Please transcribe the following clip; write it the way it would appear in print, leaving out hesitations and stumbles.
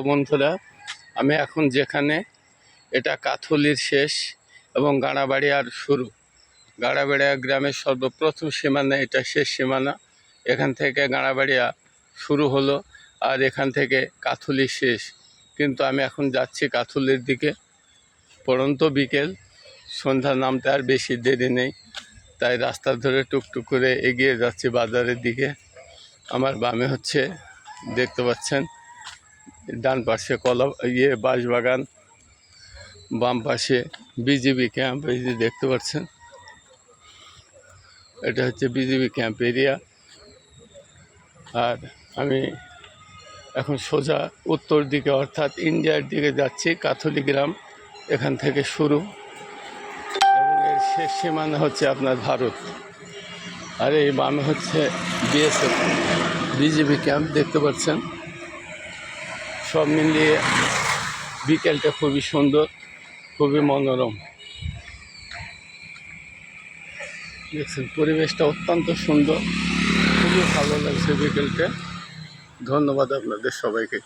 বন্ধুরা, আমি এখন যেখানে, এটা কাথুলির শেষ এবং গাড়াবাড়িয়ার শুরু। গাড়াবাড়িয়া গ্রামের সর্বপ্রথম সীমানা, এটা শেষ সীমানা। এখান থেকে গাড়াবাড়িয়া শুরু হলো আর এখান থেকে কাথুলি শেষ। কিন্তু আমি এখন যাচ্ছি কাথুলির দিকে। পড়ন্ত বিকেল, সন্ধ্যা নামতে আর বেশি দেরি নেই, তাই রাস্তা ধরে টুকটুক করে এগিয়ে যাচ্ছি বাজারের দিকে। আমার বামে হচ্ছে, দেখতে পাচ্ছেন, ডান পাশে বাঁশবাগান, বাম পাশে বিজিবি ক্যাম্প। এই যে দেখতে পাচ্ছেন, এটা হচ্ছে বিজিবি ক্যাম্প এরিয়া। আর আমি এখন সোজা উত্তর দিকে অর্থাৎ ইন্ডিয়ার দিকে যাচ্ছি। কাথুলি গ্রাম এখান থেকে শুরু এবং এর শেষ সীমানা হচ্ছে আপনার ভারত। আর এই বামে হচ্ছে বিএসএফ বিজিবি ক্যাম্প, দেখতে পাচ্ছেন। সব মিলিয়ে বিকেলটা খুবই সুন্দর, খুবই মনোরম। দেখছেন, পরিবেশটা অত্যন্ত সুন্দর, খুবই ভালো লাগছে বিকেলটা। ধন্যবাদ আপনাদের সবাইকে।